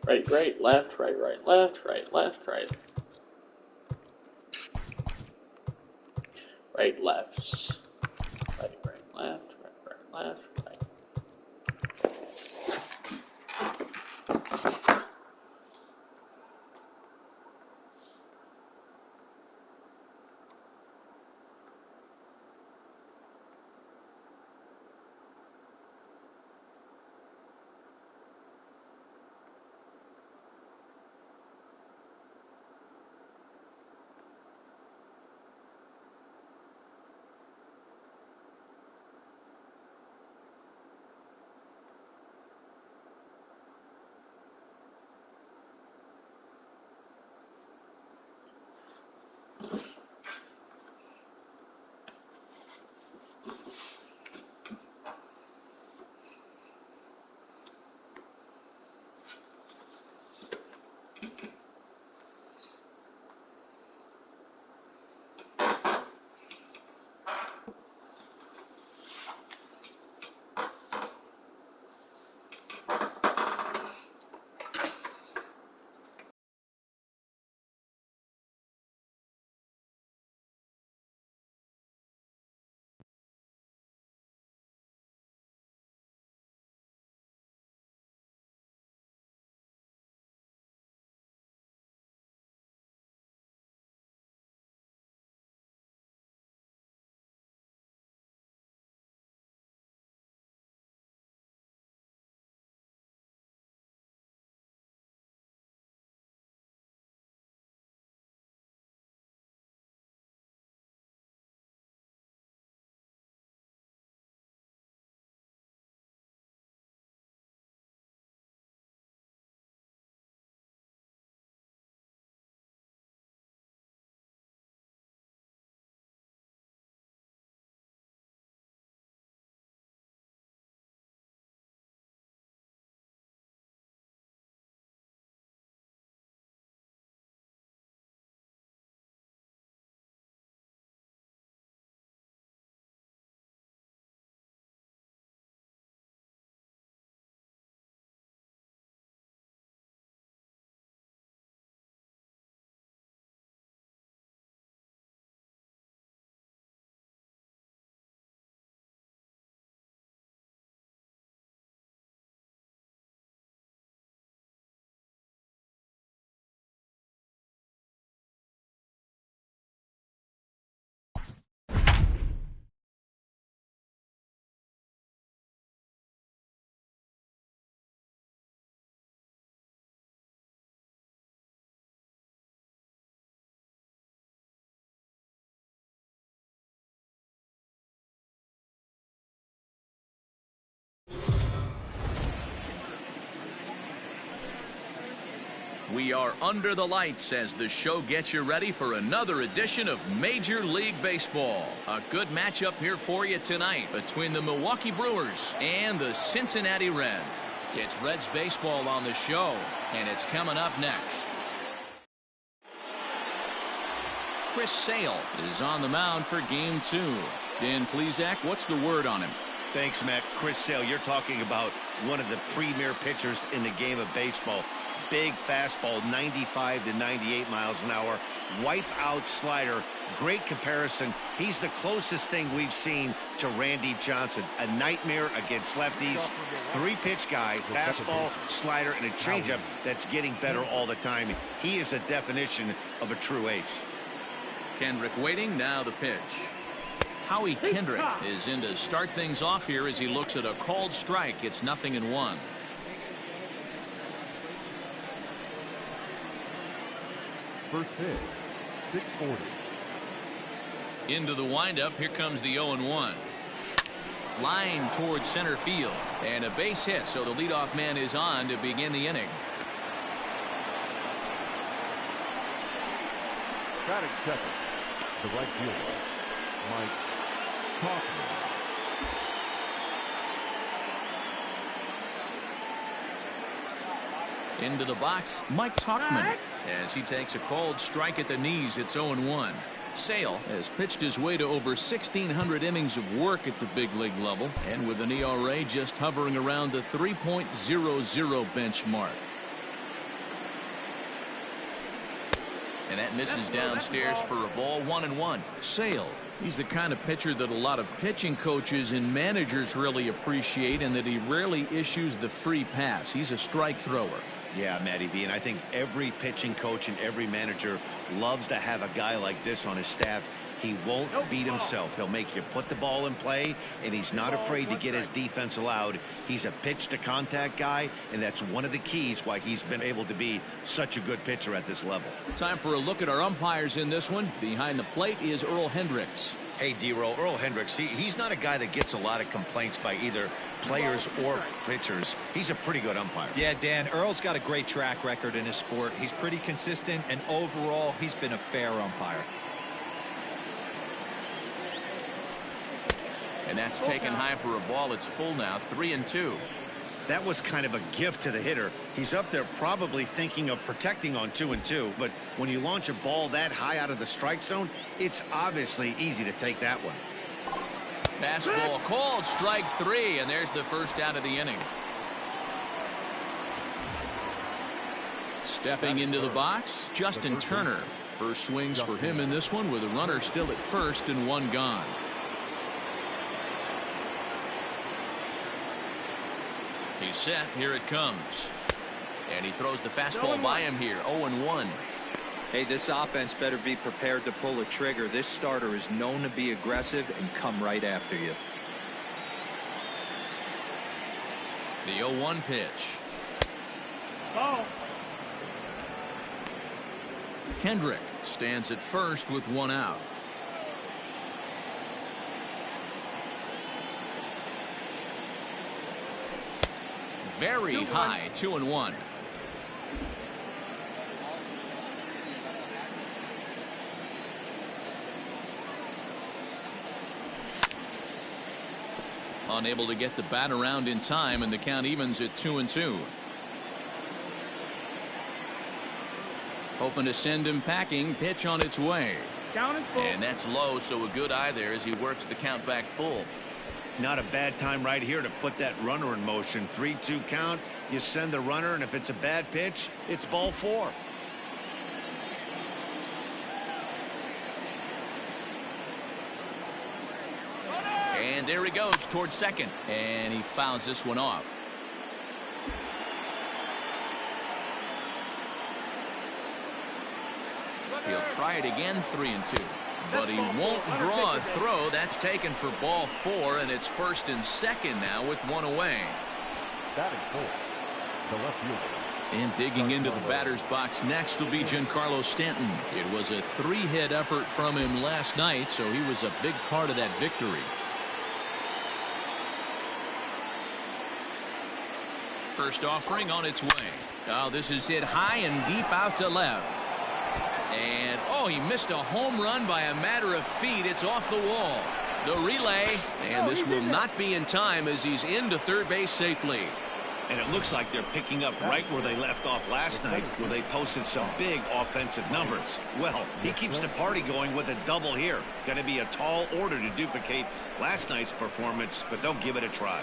Right, right, left, right, right, left, right, left, right. Right, left. Right, right, left, right, right, left, right. We are under the lights as the show gets you ready for another edition of Major League Baseball. A good matchup here for you tonight between the Milwaukee Brewers and the Cincinnati Reds. It's Reds baseball on the show, and it's coming up next. Chris Sale is on the mound for Game 2. Dan Plesac, what's the word on him? Thanks, Matt. Chris Sale, you're talking about one of the premier pitchers in the game of baseball. Big fastball, 95 to 98 miles an hour. Wipe out slider. Great comparison. He's the closest thing we've seen to Randy Johnson. A nightmare against lefties. Three-pitch guy, fastball, slider, and a changeup that's getting better all the time. He is a definition of a true ace. Kendrick waiting, now the pitch. Howie Kendrick is in to start things off here as he looks at a called strike. It's 0-1. First pitch, 640. Into the windup, here comes the 0-1. Line towards center field, and a base hit, so the leadoff man is on to begin the inning. Batting second, the right fielder, Mike Kaufman. Into the box, Mike Tauchman, as he takes a called strike at the knees. It's 0-1. Sale has pitched his way to over 1,600 innings of work at the big league level, and with an ERA just hovering around the 3.00 benchmark. And that misses downstairs for a ball, 1-1. Sale. He's the kind of pitcher that a lot of pitching coaches and managers really appreciate, and that he rarely issues the free pass. He's a strike thrower. Yeah, Matty V, and I think every pitching coach and every manager loves to have a guy like this on his staff. He won't beat himself. He'll make you put the ball in play, and he's not afraid to get his defense allowed. He's a pitch-to-contact guy, and that's one of the keys why he's been able to be such a good pitcher at this level. Time for a look at our umpires in this one. Behind the plate is Earl Hendricks. Hey, D-Roll, Earl Hendricks, he's not a guy that gets a lot of complaints by either players or pitchers. He's a pretty good umpire. Yeah, Dan, Earl's got a great track record in his sport. He's pretty consistent, and overall, he's been a fair umpire. And that's taken high for a ball. It's full now, 3-2. That was kind of a gift to the hitter. He's up there probably thinking of protecting on 2-2, but when you launch a ball that high out of the strike zone, it's obviously easy to take that one. Fastball called, strike 3, and there's the first out of the inning. Stepping into the box, Justin Turner. First swings for him in this one with a runner still at first and one gone. He's set. Here it comes. And he throws the fastball by him here. 0-1. Hey, this offense better be prepared to pull a trigger. This starter is known to be aggressive and come right after you. The 0-1 pitch. Kendrick stands at first with one out. Very high, 2-1. Unable to get the bat around in time, and the count evens at 2-2. Hoping to send him packing. Pitch on its way. And that's low, so a good eye there as he works the count back full. Not a bad time right here to put that runner in motion. 3-2 count. You send the runner, and if it's a bad pitch, it's ball 4. And there he goes towards second, and he fouls this one off. He'll try it again, 3-2. But he won't draw a throw. That's taken for ball 4, and it's first and second now with one away. Batting fourth, the left fielder. And digging into the batter's box next will be Giancarlo Stanton. It was a 3-hit effort from him last night, so he was a big part of that victory. First offering on its way. Oh, this is hit high and deep out to left. And, oh, he missed a home run by a matter of feet. It's off the wall. The relay, and this will not be in time as he's into third base safely. And it looks like they're picking up right where they left off last night, where they posted some big offensive numbers. Well, he keeps the party going with a double here. Going to be a tall order to duplicate last night's performance, but they'll give it a try.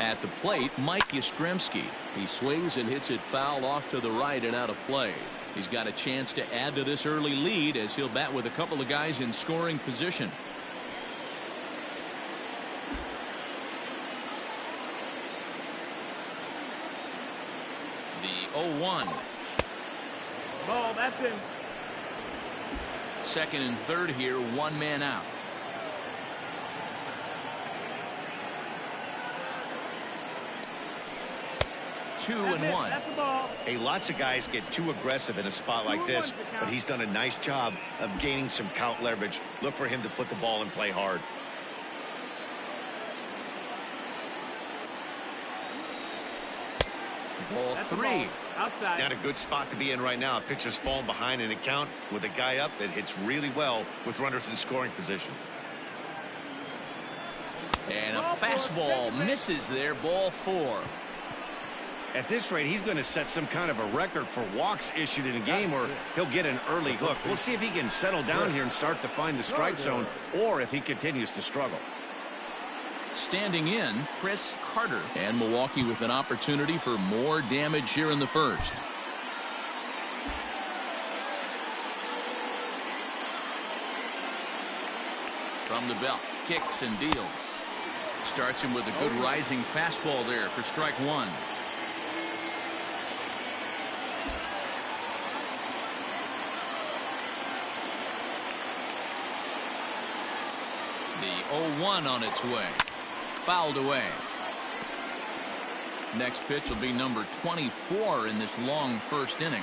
At the plate, Mike Yastrzemski. He swings and hits it foul off to the right and out of play. He's got a chance to add to this early lead as he'll bat with a couple of guys in scoring position. The 0-1. Ball, that's him. Second and third here, one man out. Two and one. Hey, lots of guys get too aggressive in a spot like this, but he's done a nice job of gaining some count leverage. Look for him to put the ball and play hard. Ball 3. Outside. Not a good spot to be in right now. Pitcher's falling behind in the count with a guy up that hits really well with runners in scoring position. And a fastball misses there. Ball 4. At this rate, he's going to set some kind of a record for walks issued in a game, or he'll get an early hook. We'll see if he can settle down here and start to find the strike zone, or if he continues to struggle. Standing in, Chris Carter. And Milwaukee with an opportunity for more damage here in the first. From the belt, kicks and deals. Starts him with a good rising fastball there for strike one. The 0-1 on its way. Fouled away. Next pitch will be number 24 in this long first inning.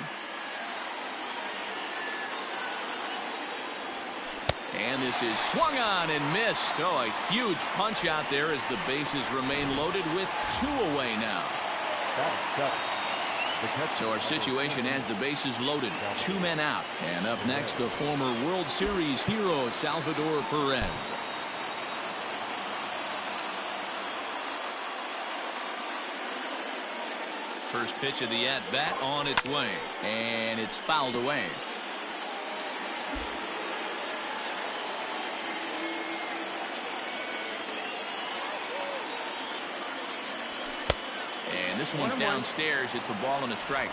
And this is swung on and missed. Oh, a huge punch out there as the bases remain loaded with 2 away now. So our situation has the bases loaded, 2 men out. And up next, the former World Series hero, Salvador Perez. First pitch of the at-bat on its way. And it's fouled away. And this one's downstairs. It's a ball and a strike.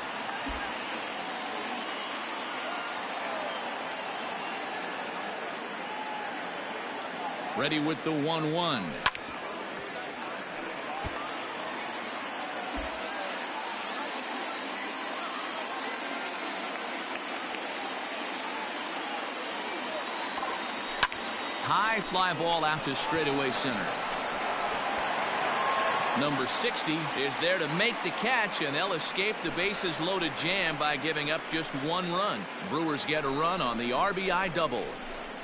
Ready with the 1-1. High fly ball out to straightaway center. Number 60 is there to make the catch, and they'll escape the bases loaded jam by giving up just 1 run. Brewers get a run on the RBI double.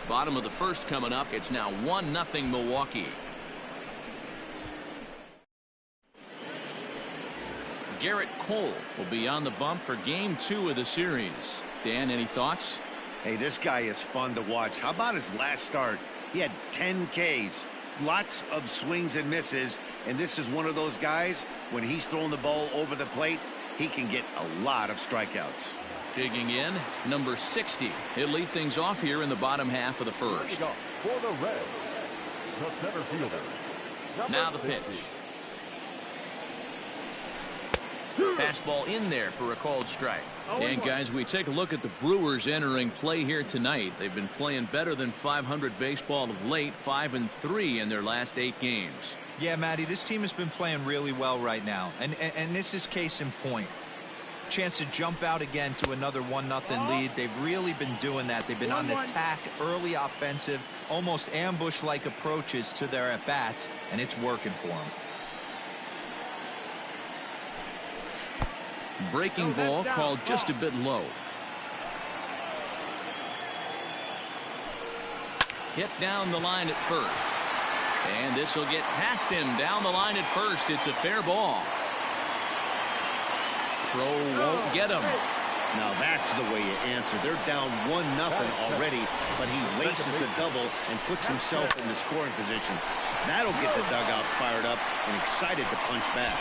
Bottom of the first coming up. It's now 1-0 Milwaukee. Garrett Cole will be on the bump for game 2 of the series. Dan, any thoughts? Hey, this guy is fun to watch. How about his last start? He had 10 Ks. Lots of swings and misses, and this is one of those guys, when he's throwing the ball over the plate, he can get a lot of strikeouts. Digging in, number 60. He'll lead things off here in the bottom half of the first. For the Reds, the center fielder. Now the pitch. Fastball in there for a called strike. And guys, we take a look at the Brewers entering play here tonight. They've been playing better than .500 baseball of late, 5-3 in their last 8 games. Yeah, Matty, this team has been playing really well right now, and this is case in point. Chance to jump out again to another 1-0 lead. They've really been doing that. They've been on the attack, early offensive, almost ambush-like approaches to their at-bats, and it's working for them. Breaking ball called just a bit low. Hit down the line at first. And this will get past him down the line at first. It's a fair ball. Throw won't get him. Now that's the way you answer. They're down 1-0 already, but he laces the double and puts himself in the scoring position. That'll get the dugout fired up and excited to punch back.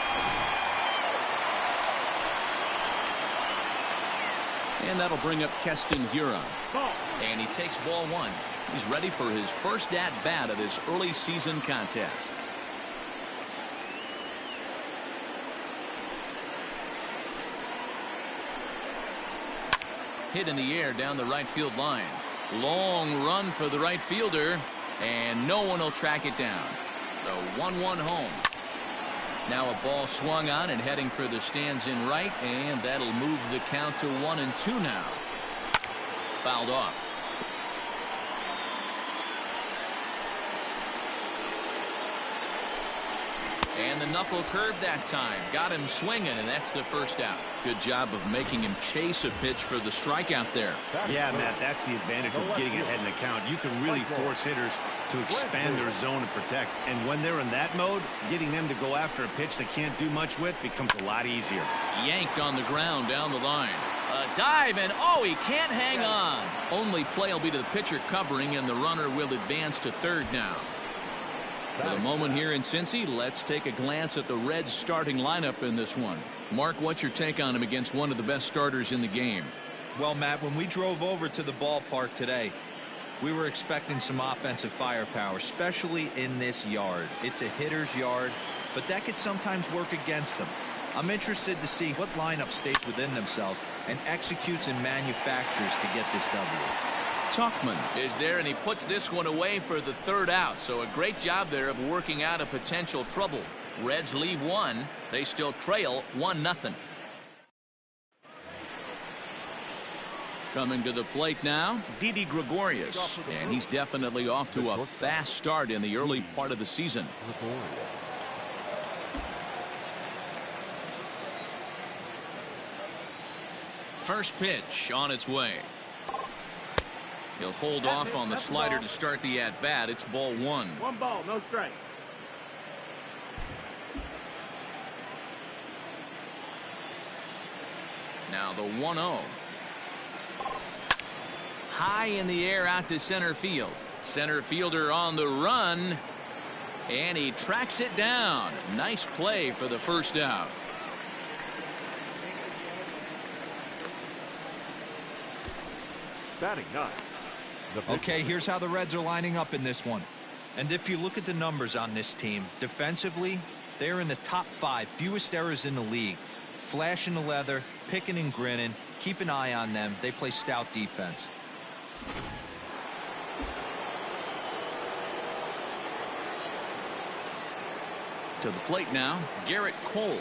And that'll bring up Keston Huron. And he takes ball 1. He's ready for his first at-bat of this early season contest. Hit in the air down the right field line. Long run for the right fielder, and no one will track it down. The 1-1 home. Now a ball swung on and heading for the stands in right, and that'll move the count to 1-2 now. Fouled off. And the knuckle curve that time. Got him swinging, and that's the first out. Good job of making him chase a pitch for the strikeout there. Yeah, Matt, that's the advantage of getting ahead in the count. You can really force hitters to expand their zone and protect. And when they're in that mode, getting them to go after a pitch they can't do much with becomes a lot easier. Yanked on the ground down the line. A dive, and oh, he can't hang on. Only play will be to the pitcher covering, and the runner will advance to third now. For the moment here in Cincy, let's take a glance at the Reds starting lineup in this one. Mark, what's your take on him against one of the best starters in the game? Well, Matt, when we drove over to the ballpark today, We were expecting some offensive firepower, especially in this yard. It's a hitter's yard, but that could sometimes work against them. I'm interested to see what lineup stays within themselves and executes and manufactures to get this W. Tuchman is there, and he puts this one away for the third out. So a great job there of working out a potential trouble. Reds leave one. They still trail 1-0. Coming to the plate now, Didi Gregorius, and he's definitely off to a fast start in the early part of the season. First pitch on its way. He'll hold off on the slider to start the at-bat. It's ball one. 1 ball, no strike. Now the 1-0. High in the air out to center field. Center fielder on the run. And he tracks it down. Nice play for the first out. Batting 9. Okay, here's how the Reds are lining up in this one. And if you look at the numbers on this team, defensively, they're in the top 5, fewest errors in the league. Flashing the leather, picking and grinning, keep an eye on them. They play stout defense. To the plate now, Garrett Cole.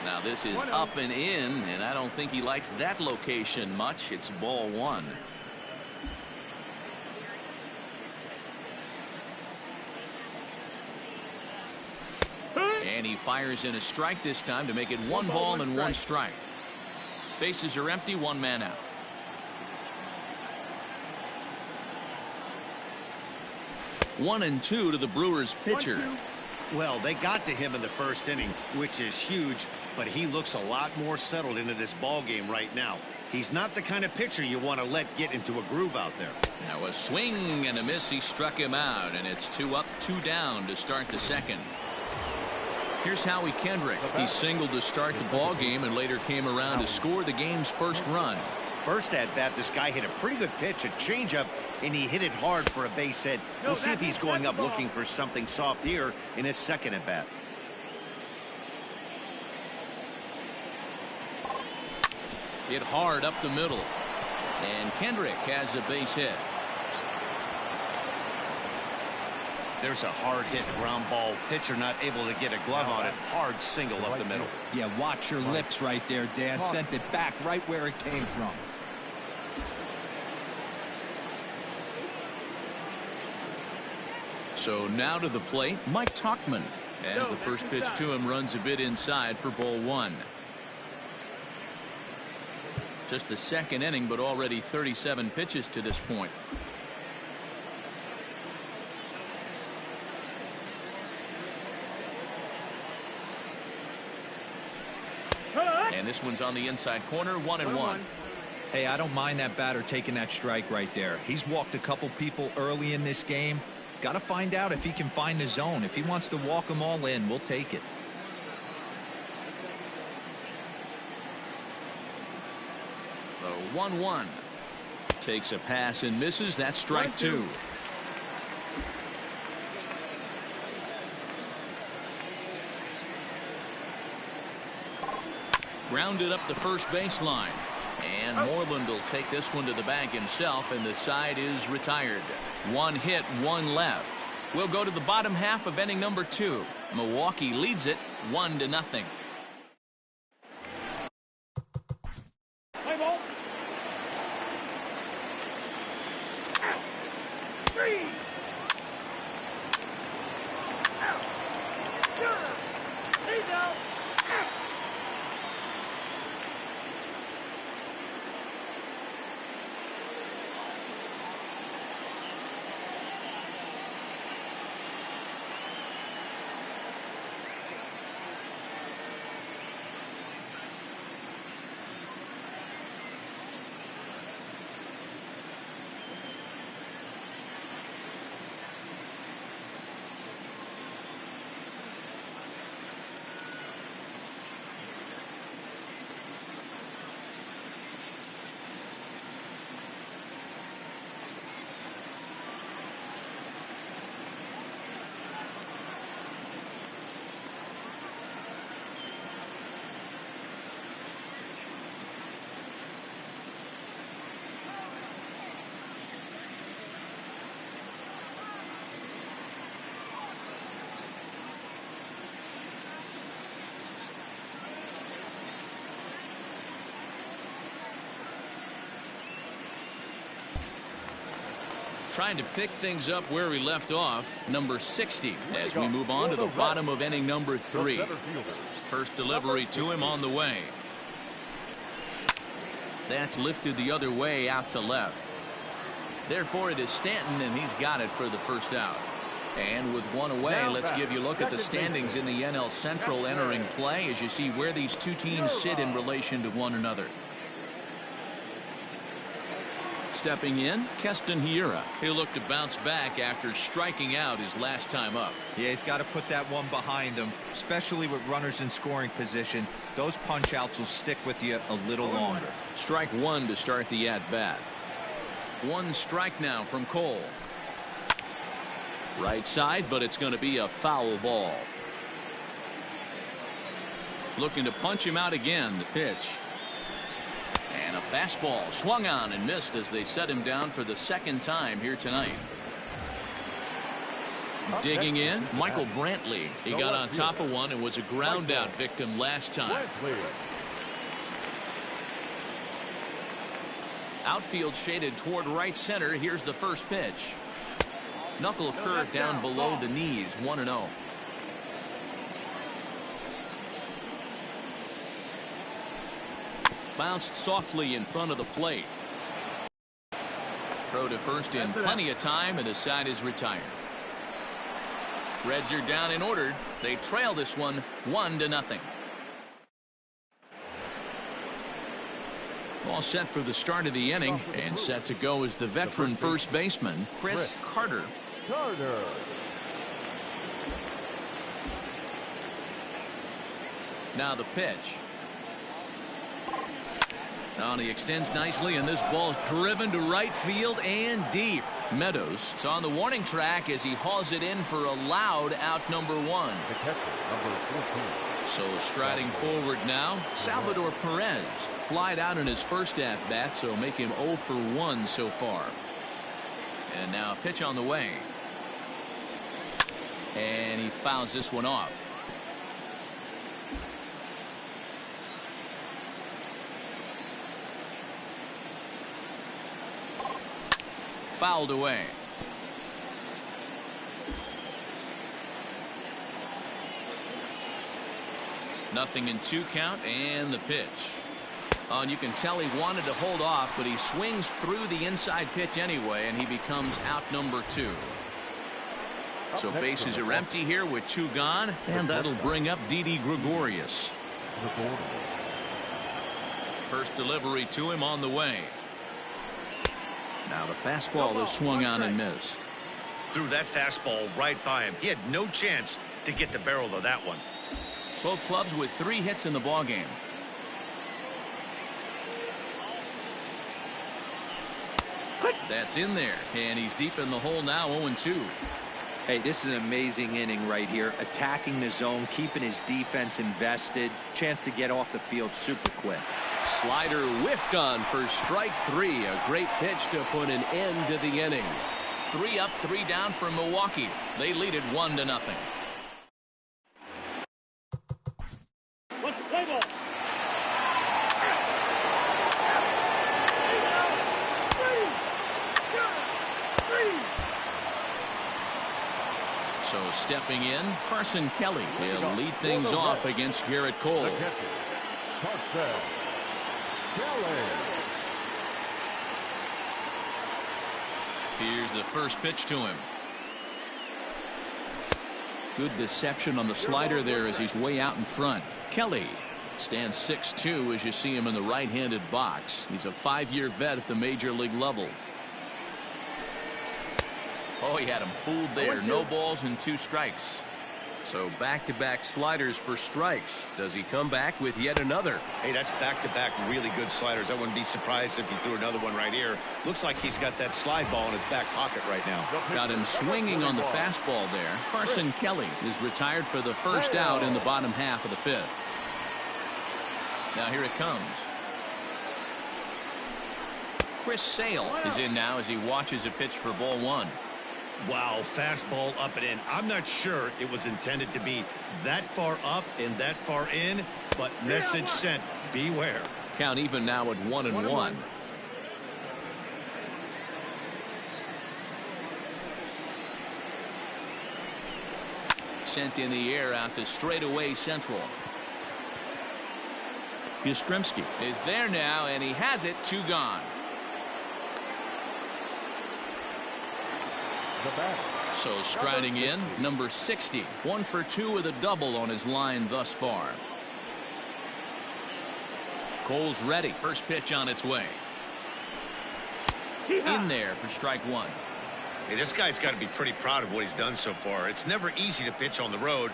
Now this is up and in, and I don't think he likes that location much. It's ball one. And he fires in a strike this time to make it 1 ball and 1 strike. Bases are empty, 1 man out. One and two to the Brewers pitcher. Well, they got to him in the first inning, which is huge, but he looks a lot more settled into this ball game right now. He's not the kind of pitcher you want to let get into a groove out there. Now a swing and a miss. He struck him out, and it's 2 up, 2 down to start the second. Here's Howie Kendrick. He singled to start the ball game and later came around to score the game's first run. First at bat, this guy hit a pretty good pitch, a changeup, and he hit it hard for a base hit. We'll see if he's going up looking for something soft here in his second at bat. Hit hard up the middle, and Kendrick has a base hit. There's a hard hit ground ball. Pitcher not able to get a glove on it. Hard single up the middle. Yeah, watch your lips right there, Dan. Sent it back right where it came from. So now to the plate, Mike Tuchman, as the first pitch to him runs a bit inside for ball one. Just the second inning, but already 37 pitches to this point. And this one's on the inside corner, 1-1. Hey, I don't mind that batter taking that strike right there. He's walked a couple people early in this game. Got to find out if he can find the zone. If he wants to walk them all in, we'll take it. The 1-1 takes a pass and misses. That's strike two. Grounded up the first baseline, and Moreland will take this one to the bag himself, and the side is retired. 1 hit, 1 left. We'll go to the bottom half of inning number 2. Milwaukee leads it 1-0. Play ball. 3. Out. Sure. He's out. Out. trying to pick things up where we left off, number 60, as we move on to the bottom of inning number 3. First delivery to him on the way. That's lifted the other way out to left. Therefore, it is Stanton, and he's got it for the first out. And with one away, let's give you a look at the standings in the NL Central entering play as you see where these two teams sit in relation to one another. Stepping in, Keston Hiura. He'll look to bounce back after striking out his last time up. Yeah, he's got to put that one behind him, especially with runners in scoring position. Those punch outs will stick with you a little longer. Strike one to start the at-bat. One strike now from Cole. Right side, but it's going to be a foul ball. Looking to punch him out again. The pitch. And a fastball swung on and missed as they set him down for the second time here tonight. Digging in, Michael Brantley. He got on top of one and was a ground out victim last time. Outfield shaded toward right center. Here's the first pitch. Knuckle curve down below the knees. 1-0. Bounced softly in front of the plate. Throw to first in plenty of time, and the side is retired. Reds are down in order. They trail this one 1-0. All set for the start of the inning, and set to go is the veteran first baseman, Chris Carter. Now the pitch. And he extends nicely, and this ball is driven to right field and deep. Meadows is on the warning track as he hauls it in for a loud out number 1. So striding forward now, Salvador Perez. Flied out in his first at-bat, so make him 0 for 1 so far. And now a pitch on the way. And he fouls this one off. Fouled away. Nothing in 2 count, and the pitch. Oh, and you can tell he wanted to hold off, but he swings through the inside pitch anyway, and he becomes out number 2. So bases are empty here with 2 gone, and that'll bring up Didi Gregorius. First delivery to him on the way. Now the fastball is swung on and missed. Threw that fastball right by him. He had no chance to get the barrel of that one. Both clubs with 3 hits in the ballgame. That's in there, and he's deep in the hole now, 0-2. Hey, this is an amazing inning right here. Attacking the zone, keeping his defense invested. Chance to get off the field super quick. Slider whiffed on for strike 3. A great pitch to put an end to the inning. 3 up, 3 down for Milwaukee. They lead it 1-0. So stepping in, Carson Kelly. He'll lead things off against Garrett Cole. Here's the first pitch to him. Good deception on the slider there as he's way out in front. Kelly stands 6'2" as you see him in the right-handed box. He's a 5-year vet at the major league level. Oh, he had him fooled there. No balls and 2 strikes. So back-to-back sliders for strikes. Does he come back with yet another? Hey, that's back-to-back really good sliders. I wouldn't be surprised if he threw another one right here. Looks like he's got that slide ball in his back pocket right now. Got him swinging on the fastball there. Carson Kelly is retired for the first out in the bottom half of the 5th. Now here it comes. Chris Sale is in now as he watches a pitch for ball 1. Wow, fastball up and in. I'm not sure it was intended to be that far up and that far in, but message sent. Beware. Count even now at 1-1. sent in the air out to straightaway central. Yastrzemski Is there now, and he has it. 2 gone. The batter. So striding in, number 60. 1 for 2 with a double on his line thus far. Cole's ready. First pitch on its way. In there for strike 1. Hey, this guy's got to be pretty proud of what he's done so far. It's never easy to pitch on the road,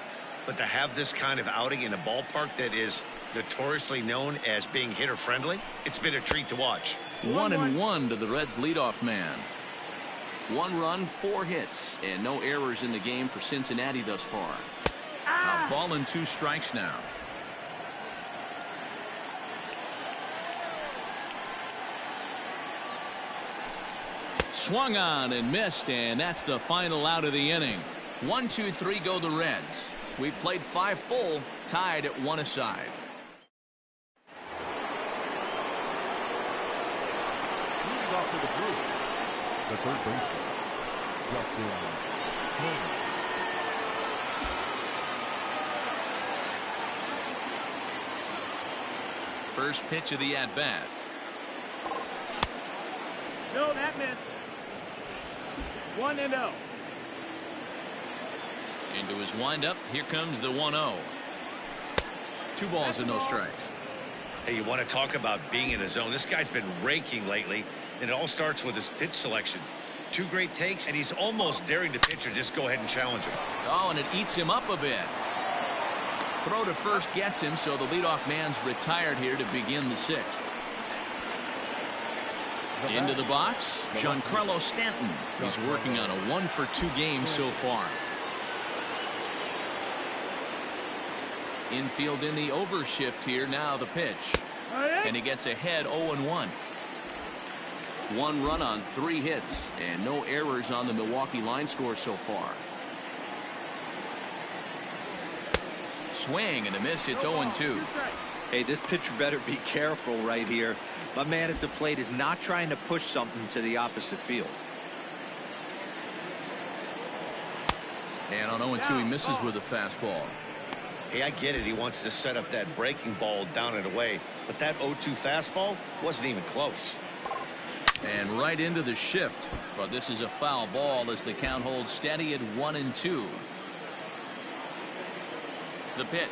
but to have this kind of outing in a ballpark that is notoriously known as being hitter friendly, it's been a treat to watch. 1-1 to the Reds leadoff man. 1 run, 4 hits, and no errors in the game for Cincinnati thus far. A ball and 2 strikes now. Swung on and missed, and that's the final out of the inning. 1, 2, 3 go the Reds. We played 5 full, tied at 1 aside. Leading off for the Brewers, the third baseman, Justin Turner. First pitch of the at-bat. No, that missed. 1-0. Into his windup. Here comes the 1-0. 2 balls and no strikes. Hey, you want to talk about being in a zone? This guy's been raking lately, and it all starts with his pitch selection. 2 great takes, and he's almost daring the pitcher just go ahead and challenge him. Oh, and it eats him up a bit. Throw to first gets him, so the leadoff man's retired here to begin the 6th. Into the box, Giancarlo Stanton. He's working on a 1 for 2 game so far. Infield in the overshift here. Now the pitch. And he gets ahead 0-1. 1 run on 3 hits, and no errors on the Milwaukee line score so far. Swing and a miss. It's 0-2. Hey, this pitcher better be careful right here. My man at the plate is not trying to push something to the opposite field. And on 0-2 he misses with a fastball. Hey, I get it. He wants to set up that breaking ball down and away, but that 0-2 fastball wasn't even close. And right into the shift, but this is a foul ball as the count holds steady at 1-2. The pitch.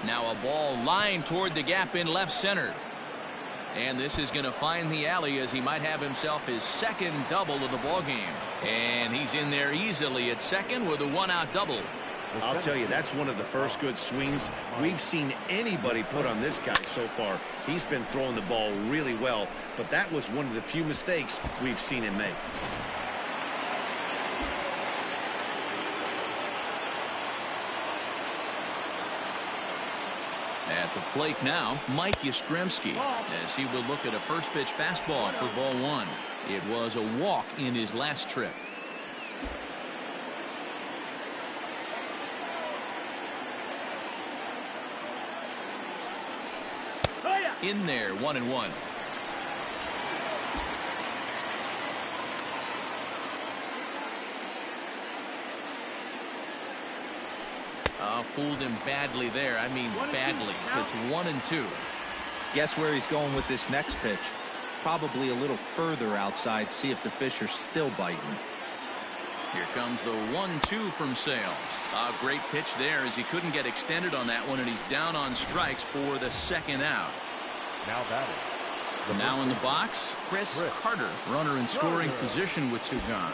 Now a ball lined toward the gap in left center. And this is going to find the alley as he might have himself his 2nd double of the ball game. And he's in there easily at second with a 1-out double. I'll tell you, that's one of the first good swings we've seen anybody put on this guy so far. He's been throwing the ball really well, but that was one of the few mistakes we've seen him make. At the plate now, Mike Yastrzemski, as he will look at a first pitch fastball for ball 1. It was a walk in his last trip. In there, 1-1. Fooled him badly there. I mean badly. It's 1-2. Guess where he's going with this next pitch? Probably a little further outside. See if the fish are still biting. Here comes the 1-2 from Sales. A great pitch there as he couldn't get extended on that one, and he's down on strikes for the 2nd out. Now batting. Now in the box, Chris Carter, runner in scoring position with 2 gone.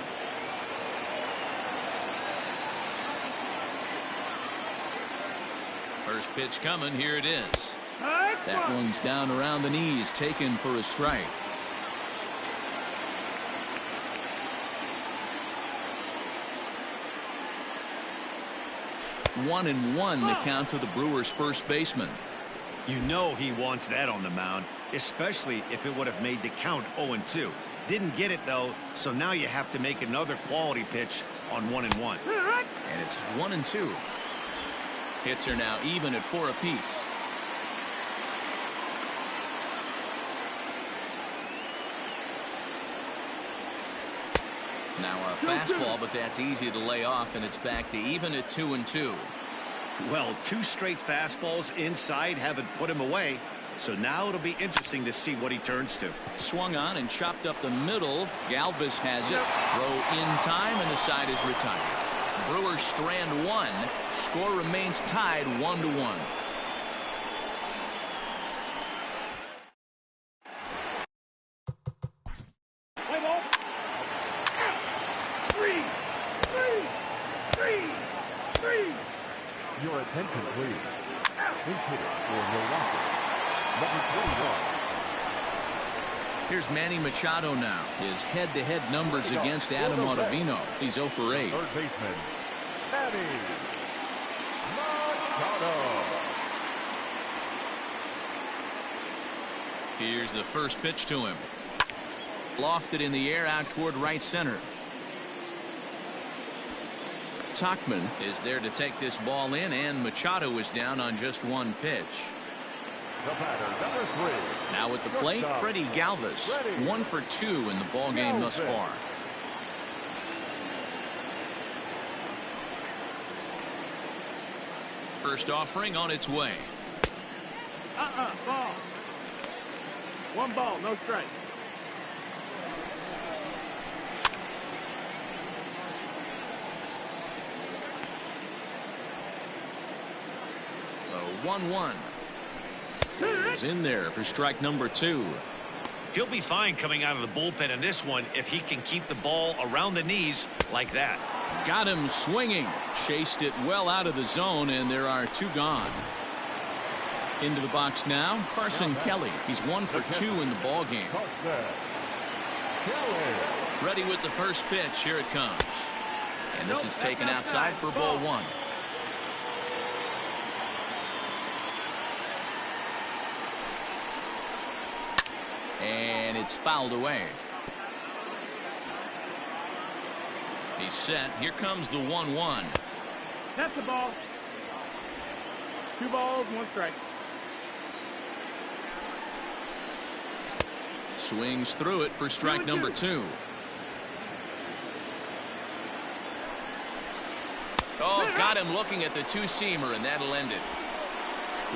First pitch coming. Here it is. That one's down around the knees, taken for a strike. One and one the count to the Brewers' first baseman. You know he wants that on the mound, especially if it would have made the count 0-2. Didn't get it though, so now you have to make another quality pitch on 1-1. And it's 1-2. Hits are now even at 4 apiece. Now a fastball, but that's easy to lay off, and it's back to even at 2-2. Well, 2 straight fastballs inside haven't put him away. So now it'll be interesting to see what he turns to. Swung on and chopped up the middle. Galvis has it. Throw in time, and the side is retired. Brewers strand 1. Score remains tied 1-1. Play ball. Three. Your attention, please. Base hitter for Milwaukee, number 21. Here's Manny Machado now. His head-to-head numbers against Adam Ottavino. He's 0 for 8. Third baseman, Manny Machado. Here's the first pitch to him. Lofted in the air out toward right center. Tauchman is there to take this ball in, and Machado is down on just 1 pitch. The batter, number 3. Now at the plate, Freddie Galvis. 1 for 2 in the ball game thus far. First offering on its way. Ball. 1 ball, no strike. The 1-1 is in there for strike number 2. He'll be fine coming out of the bullpen in this one if he can keep the ball around the knees like that. Got him swinging. Chased it well out of the zone, and there are 2 gone. Into the box now, Carson Kelly. He's 1 for 2 in the ball game. Ready with the first pitch. Here it comes. And this is taken outside for ball 1. And it's fouled away. He's set. Here comes the 1-1. That's the ball. 2 balls, 1 strike. Swings through it for strike number 2. Oh, got him looking at the 2-seamer, and that'll end it.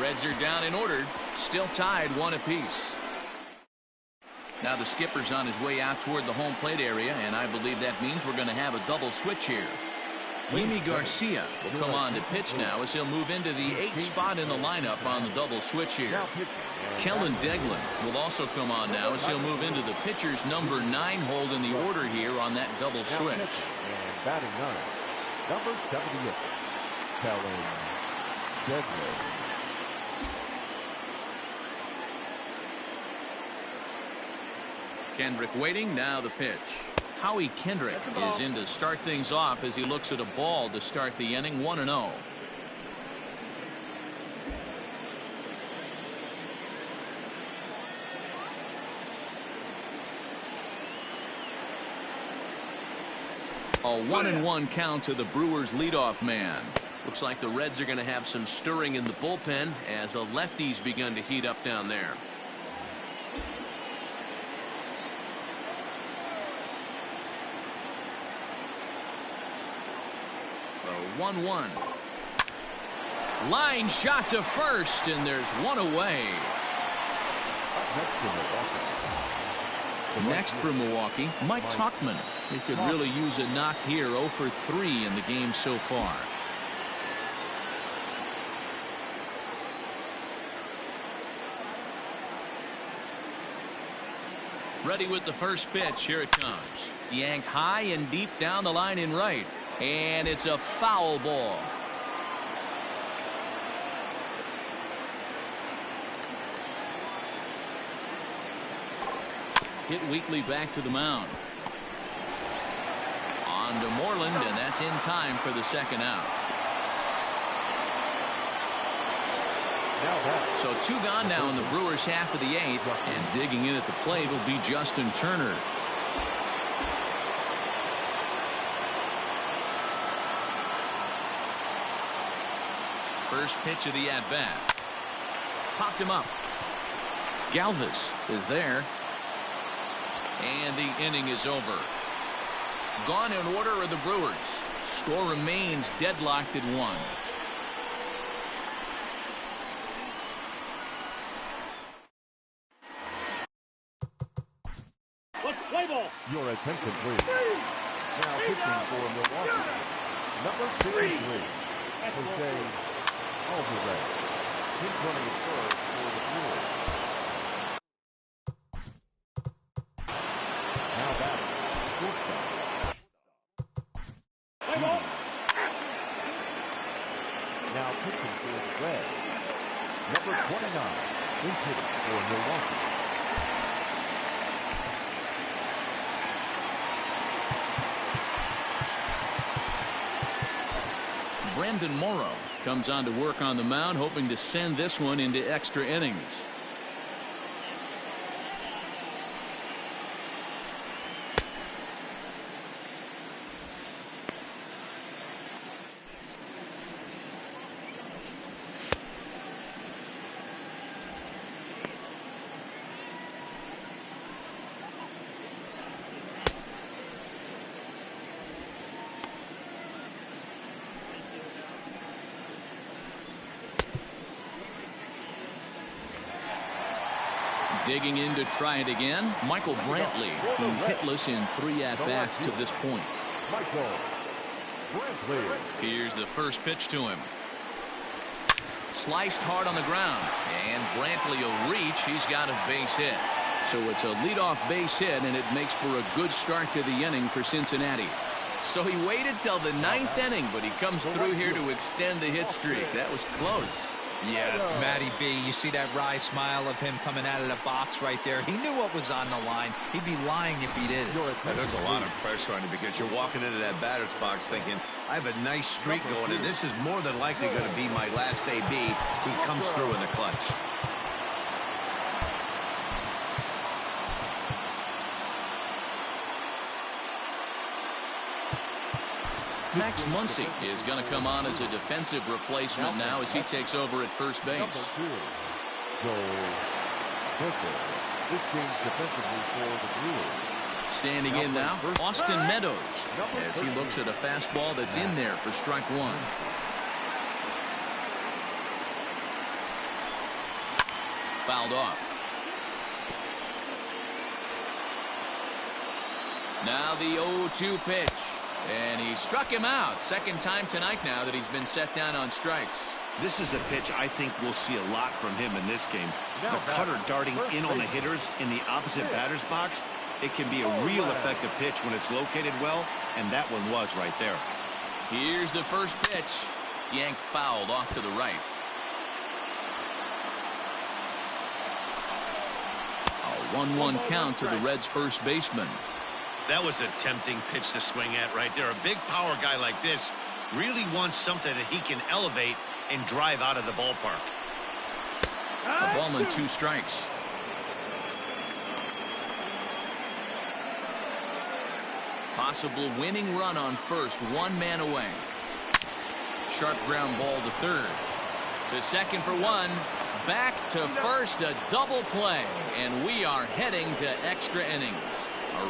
Reds are down and ordered. Still tied 1 apiece. Now the skipper's on his way out toward the home plate area, and I believe that means we're going to have a double switch here. Yimi Garcia will come on to pitch now as he'll move into the 8th spot in the lineup on the double switch here. Kellen Deglin will also come on now as he'll move into the pitcher's number 9 hold in the order here on that double switch. And batting 9, number 78, Kellen Deglin. Kendrick waiting. Now the pitch. Howie Kendrick is in to start things off as he looks at a ball to start the inning. 1-0. A 1-1 count to the Brewers leadoff man. Looks like the Reds are going to have some stirring in the bullpen as the lefties begun to heat up down there. The 1-1. Line shot to first, and there's 1 away. Next for Milwaukee, Mike Tauchman. He could really use a knock here. 0 for 3 in the game so far. Ready with the first pitch. Here it comes. Yanked high and deep down the line in right. And it's a foul ball. Hit weakly back to the mound. On to Moreland, and that's in time for the second out. So 2 gone now in the Brewers half of the 8th, and digging in at the plate will be Justin Turner. First pitch of the at-bat. Popped him up. Galvis is there. And the inning is over. Gone in order are the Brewers. Score remains deadlocked at 1. Let's play ball. Your attention, please. Now pitching for Milwaukee. Number 53, Jose Alvarez. He's running third for the Brewers. Now batting, shortstop. Play ball. Now pitching for the Reds. Number 29, is hitting for Milwaukee. Brendan Morrow comes on to work on the mound, hoping to send this one into extra innings. Digging in to try it again, Michael Brantley, who's hitless in 3 at-bats to this point. Michael Brantley. Here's the first pitch to him. Sliced hard on the ground, and Brantley will reach. He's got a base hit. So it's a leadoff base hit, and it makes for a good start to the inning for Cincinnati. So he waited till the 9th inning, but he comes through here to extend the hit streak. That was close. Yeah, Matty B, you see that wry smile of him coming out of the box right there. He knew what was on the line. He'd be lying if he didn't. There's a lot of pressure on you because you're walking into that batter's box thinking, I have a nice streak going, and this is more than likely going to be my last AB who comes through in the clutch. Max Muncy is going to come on as a defensive replacement now as he takes over at first base. Number 2, Joel Hooker. This game's defensively for the Brewers. Standing in now, Austin Meadows, as he looks at a fastball that's in there for strike 1. Fouled off. Now the 0-2 pitch. And he struck him out. Second time tonight now that he's been set down on strikes. This is a pitch I think we'll see a lot from him in this game. The cutter darting in on the hitters in the opposite batter's box. It can be a real effective pitch when it's located well, and that one was right there. Here's the first pitch. Yanked fouled off to the right. A 1-1 count to the Reds' first baseman. That was a tempting pitch to swing at right there. A big power guy like this really wants something that he can elevate and drive out of the ballpark. A ball and 2 strikes. Possible winning run on first, 1 man away. Sharp ground ball to third. To second for 1. Back to first, a double play. And we are heading to extra innings.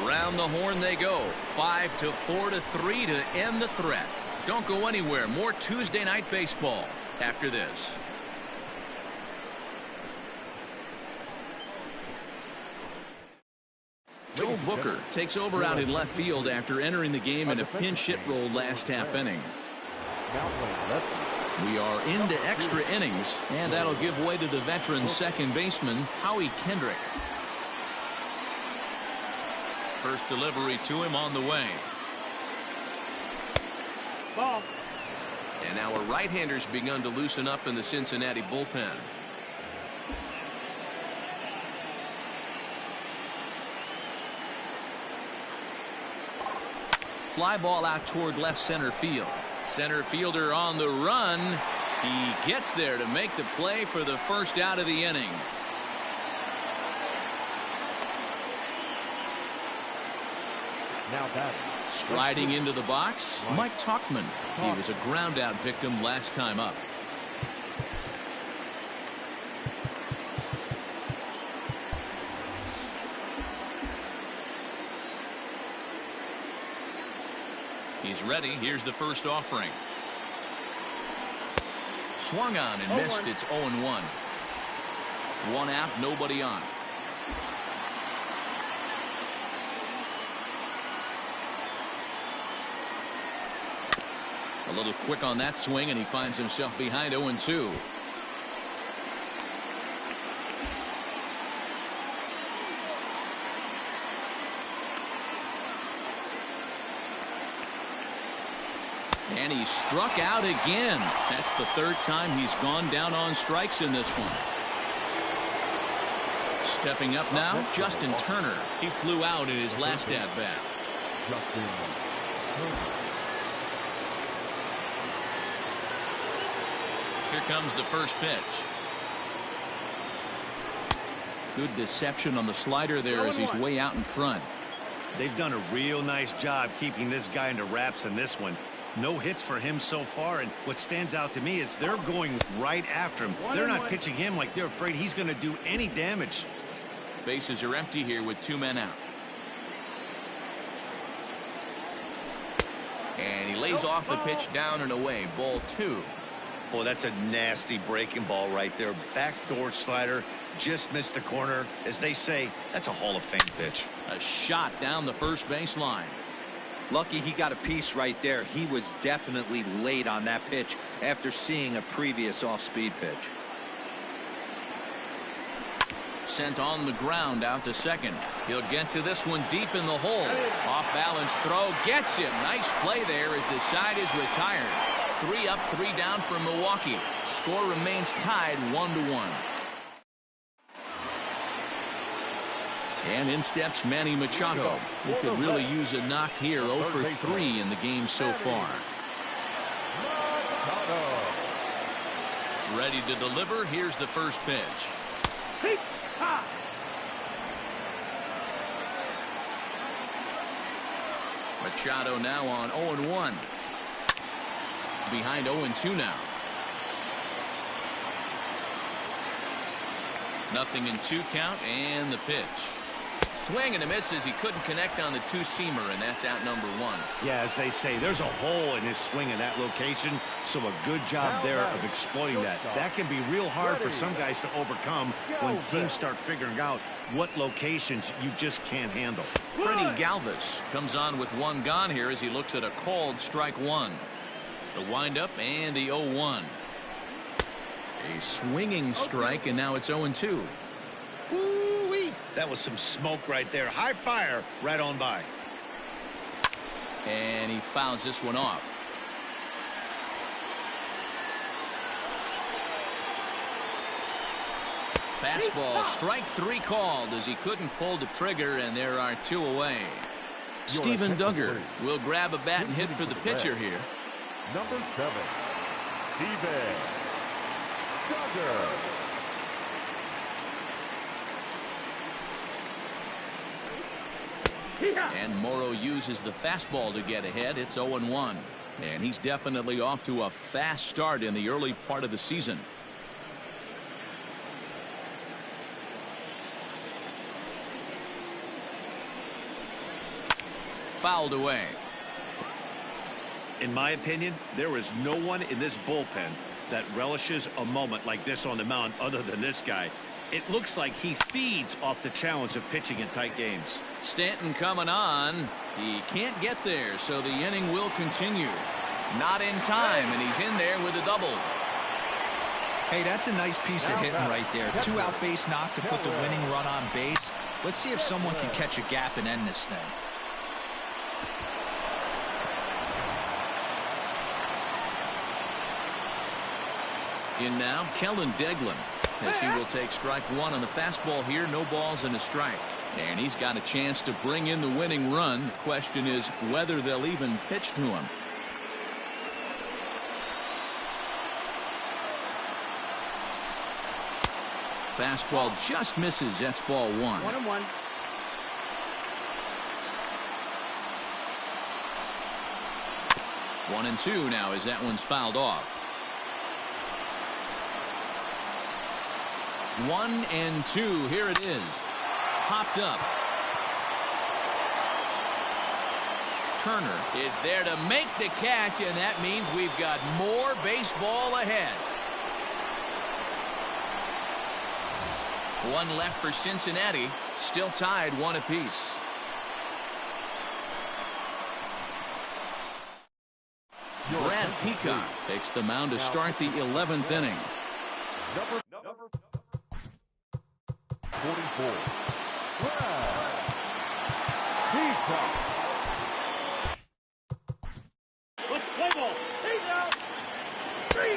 Around the horn they go. 5-4 to 3 to end the threat. Don't go anywhere. More Tuesday night baseball after this. Joe Booker takes over out in left field after entering the game in a pinch hit role last half inning. We are into extra innings, and that'll give way to the veteran second baseman, Howie Kendrick. First delivery to him on the way. Ball. And our right-handers begun to loosen up in the Cincinnati bullpen. Fly ball out toward left center field. Center fielder on the run. He gets there to make the play for the first out of the inning. Now batting. Striding into the box, Mike Tauchman. He was a ground out victim last time up. He's ready. Here's the first offering. Swung on and missed. It's 0-1. One out, nobody on. A little quick on that swing, and he finds himself behind 0-2. And he struck out again. That's the third time he's gone down on strikes in this one. Stepping up now, Justin Turner. He flew out in his last at-bat. Here comes the first pitch. Good deception on the slider there as he's way out in front. They've done a real nice job keeping this guy into wraps in this one. No hits for him so far, and what stands out to me is they're going right after him. They're not pitching him like they're afraid he's going to do any damage. Bases are empty here with 2 men out. And he lays off the pitch down and away. Ball 2. Oh, that's a nasty breaking ball right there. Backdoor slider, just missed the corner. As they say, that's a Hall of Fame pitch. A shot down the first baseline. Lucky he got a piece right there. He was definitely late on that pitch after seeing a previous off-speed pitch. Sent on the ground out to second. He'll get to this one deep in the hole. Off balance throw gets him. Nice play there as the side is retired. 3 up, 3 down for Milwaukee. Score remains tied 1-1. And in steps Manny Machado. He could really use a knock here. 0 for 3 in the game so far. Ready to deliver. Here's the first pitch. Machado now on 0-1. Behind 0-2 now. Nothing in 2 count, and the pitch. Swing and a miss as he couldn't connect on the 2-seamer, and that's out number 1. Yeah, as they say, there's a hole in his swing in that location, so a good job there of exploiting that. That can be real hard for some guys to overcome when teams start figuring out what locations you just can't handle. Freddie Galvis comes on with 1 gone here as he looks at a called strike 1. The windup and the 0-1. A swinging strike, and now it's 0-2. Woo-wee. That was some smoke right there. High fire right on by. And he fouls this one off. Fastball, strike 3 called as he couldn't pull the trigger, and there are 2 away. Steven Duggar will grab a bat and hit for the pitcher here. Number 7, Steven Duggar. And Morrow uses the fastball to get ahead. It's 0-1. And he's definitely off to a fast start in the early part of the season. Fouled away. In my opinion, there is no one in this bullpen that relishes a moment like this on the mound other than this guy. It looks like he feeds off the challenge of pitching in tight games. Stanton coming on. He can't get there, so the inning will continue. Not in time, and he's in there with a double. Hey, that's a nice piece of hitting right there. 2-out base knock to put the winning run on base. Let's see if someone can catch a gap and end this thing. In now, Kellen Deglin, as he will take strike 1 on the fastball here. No balls and a strike. And he's got a chance to bring in the winning run. The question is whether they'll even pitch to him. Fastball just misses. That's ball 1. 1-1. One and 2 now as that one's fouled off. 1-2. Here it is. Popped up. Turner is there to make the catch, and that means we've got more baseball ahead. One left for Cincinnati, still tied 1 apiece. Brad Peacock takes the mound to start the 11th inning. Number 44. Brad Peacock. Let's play ball. He's out. 3.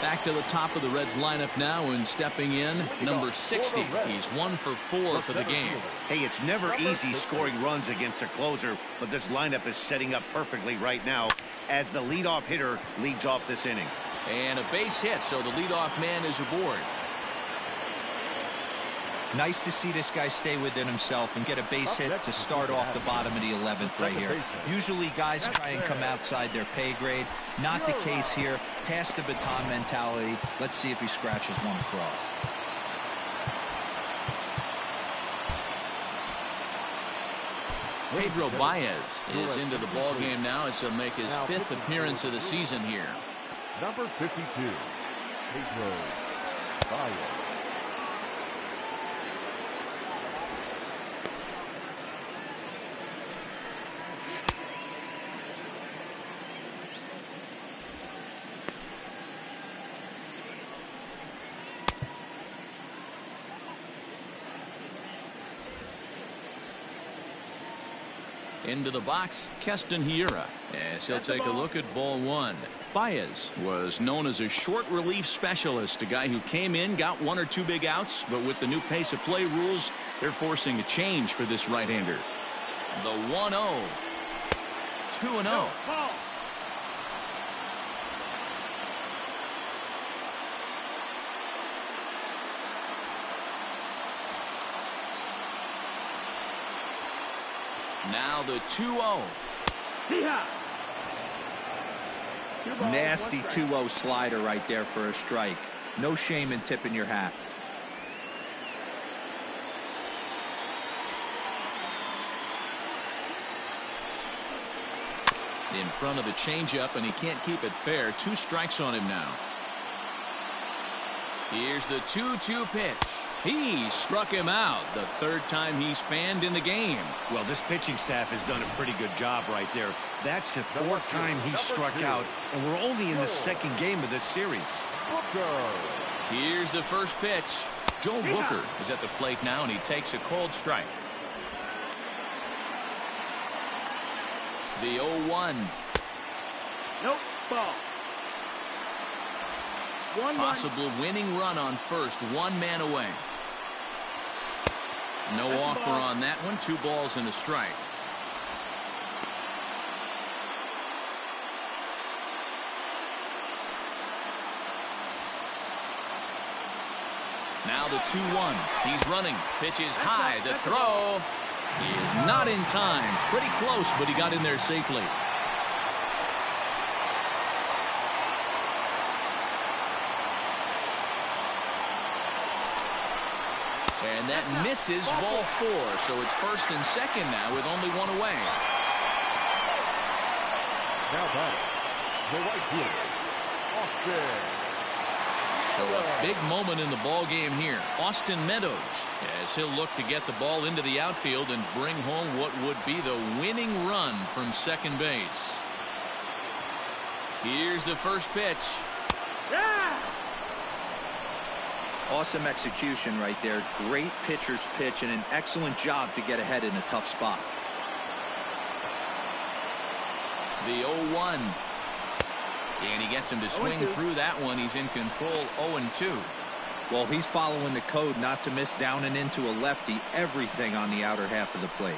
Back to the top of the Reds lineup now, and stepping in, number 60. He's 1 for 4 for the game. Hey, it's never easy scoring runs against a closer, but this lineup is setting up perfectly right now as the leadoff hitter leads off this inning. And a base hit, so the leadoff man is aboard. Nice to see this guy stay within himself and get a base hit to start off the bottom of the 11th right here. Usually guys try and come outside their pay grade. Not the case here. Pass the baton mentality. Let's see if he scratches one across. Pedro Baez is into the ball game now as he'll make his 5th appearance of the season here. Number 52. Pedro Baez. Into the box, Keston Hiura, as he'll take a look at ball 1. Baez was known as a short relief specialist, a guy who came in, got 1 or 2 big outs, but with the new pace of play rules, they're forcing a change for this right-hander. The 1-0. 2-0. Now the 2-0. Nasty 2-0 slider right there for a strike. No shame in tipping your hat. In front of the changeup, and he can't keep it fair. 2 strikes on him now. Here's the 2-2 pitch. He struck him out, the 3rd time he's fanned in the game. Well, this pitching staff has done a pretty good job right there. That's the 4th time he struck out, and we're only in the 2nd game of this series. Here's the first pitch. Joe Booker is at the plate now, and he takes a called strike. The 0-1. Nope, ball. Possible winning run on first, 1 man away. No offer on that one. 2 balls and a strike. Now the 2-1. He's running. Pitch is high. The throw is not in time. Pretty close, but he got in there safely. And that misses ball 4, so it's 1st and 2nd now with only 1 away. Now batting, the right fielder, Austin. So a big moment in the ball game here. Austin Meadows, as he'll look to get the ball into the outfield and bring home what would be the winning run from second base. Here's the first pitch. Awesome execution right there. Great pitcher's pitch and an excellent job to get ahead in a tough spot. The 0-1. And he gets him to swing through that one. He's in control. 0-2. Well, he's following the code not to miss down and into a lefty. Everything on the outer half of the plate.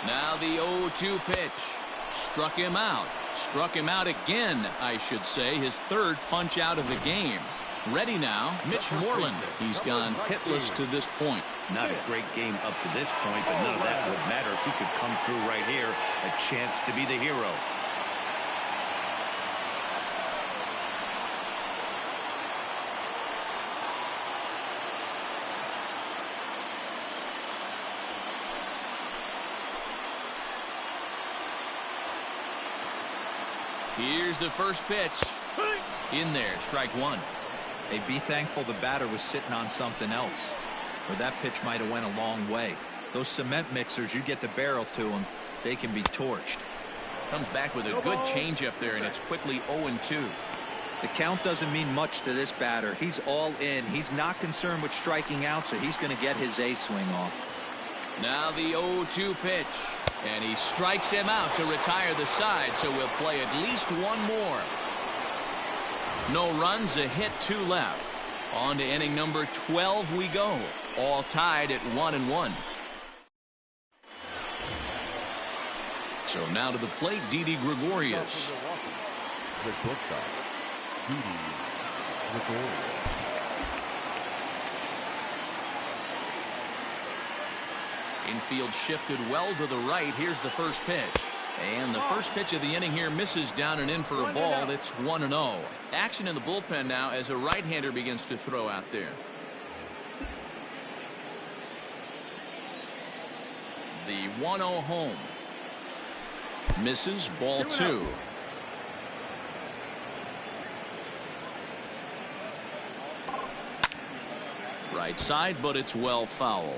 Now the 0-2 pitch. Struck him out. Struck him out again, I should say. His 3rd punch out of the game. Ready now, Mitch Moreland. He's gone hitless to this point. Not a great game up to this point, but none of that would matter if he could come through right here. A chance to be the hero. Here's the first pitch. In there, strike one. Hey, be thankful the batter was sitting on something else, or that pitch might have went a long way. Those cement mixers, you get the barrel to them, they can be torched. Comes back with a good changeup there, and it's quickly 0-2. The count doesn't mean much to this batter. He's all in. He's not concerned with striking out, so he's going to get his A swing off. Now the 0-2 pitch, and he strikes him out to retire the side, so we'll play at least one more. No runs, a hit, 2 left. On to inning number 12 we go, all tied at 1-1. So now to the plate, Didi Gregorius. The shortstop, Didi Gregorius. Infield shifted well to the right. Here's the first pitch. And the first pitch of the inning here misses down and in for a ball. It's 1-0. Action in the bullpen now as a right-hander begins to throw out there. The 1-0 home. Misses, ball 2. Right side, but it's well foul.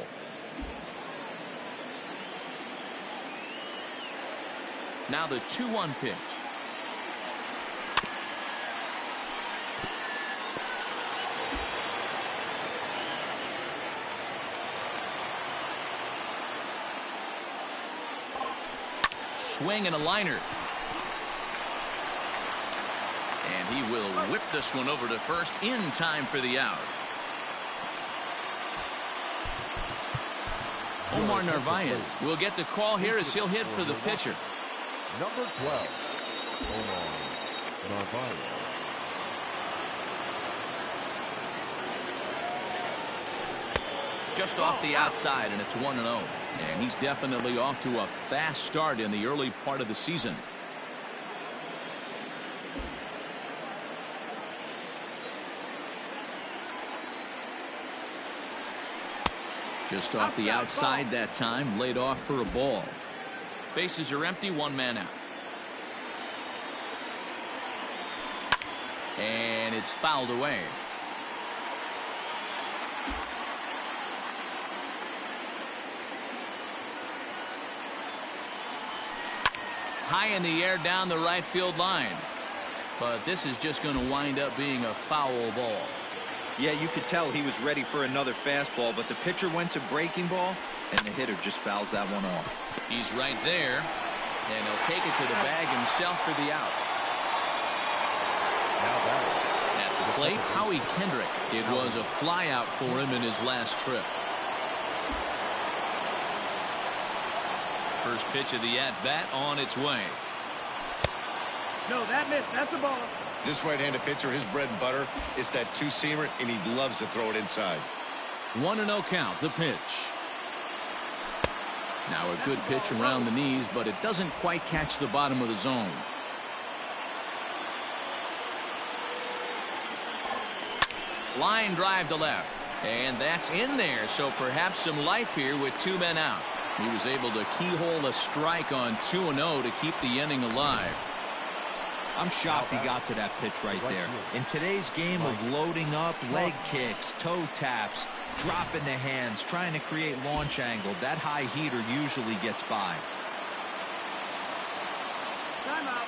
Now the 2-1 pitch. Swing and a liner. And he will whip this one over to first in time for the out. Omar Narvaez will get the call here as he'll hit for the pitcher. Number 12, Omar Narvaez. Just off the outside, and it's 1-0. And he's definitely off to a fast start in the early part of the season. Just off the outside that time, laid off for a ball. Bases are empty, 1 man out. And it's fouled away. High in the air down the right field line. But this is just going to wind up being a foul ball. Yeah, you could tell he was ready for another fastball, but the pitcher went to breaking ball, and the hitter just fouls that one off. He's right there, and he'll take it to the bag himself for the out. At the plate, Howie Kendrick. It was a flyout for him in his last trip. First pitch of the at-bat on its way. No, that missed. That's the ball. This right-handed pitcher, his bread and butter is that two-seamer, and he loves to throw it inside. 1-0 count, the pitch. Now a good pitch around the knees, but it doesn't quite catch the bottom of the zone. Line drive to left, and that's in there, so perhaps some life here with 2 men out. He was able to keyhole a strike on 2-0 to keep the inning alive. I'm shocked he got to that pitch right there. In today's game of loading up, leg kicks, toe taps, dropping the hands, trying to create launch angle, that high heater usually gets by. Timeout.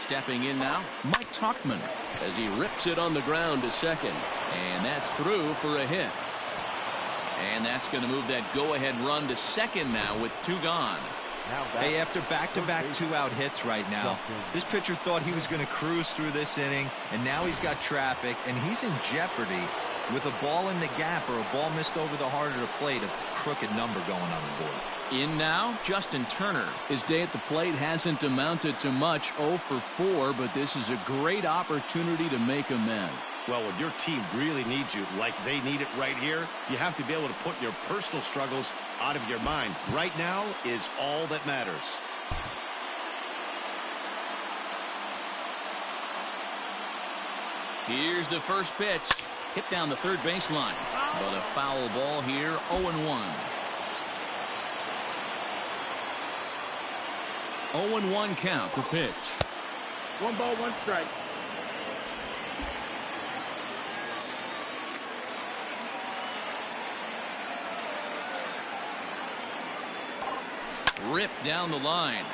Stepping in now, Mike Tauchman as he rips it on the ground to second. And that's through for a hit. And that's going to move that go-ahead run to second now with 2 gone. Hey, after back-to-back 2-out hits right now, this pitcher thought he was going to cruise through this inning, and now he's got traffic, and he's in jeopardy with a ball in the gap or a ball missed over the heart of the plate, a crooked number going on the board. In now, Justin Turner. His day at the plate hasn't amounted to much, 0 for 4, but this is a great opportunity to make amends. Well, when your team really needs you, like they need it right here, you have to be able to put your personal struggles out of your mind. Right now is all that matters. Here's the first pitch. Hit down the third baseline. But a foul ball here, 0-1. 0-1 count, the pitch. 1 ball, 1 strike. Ripped down the line,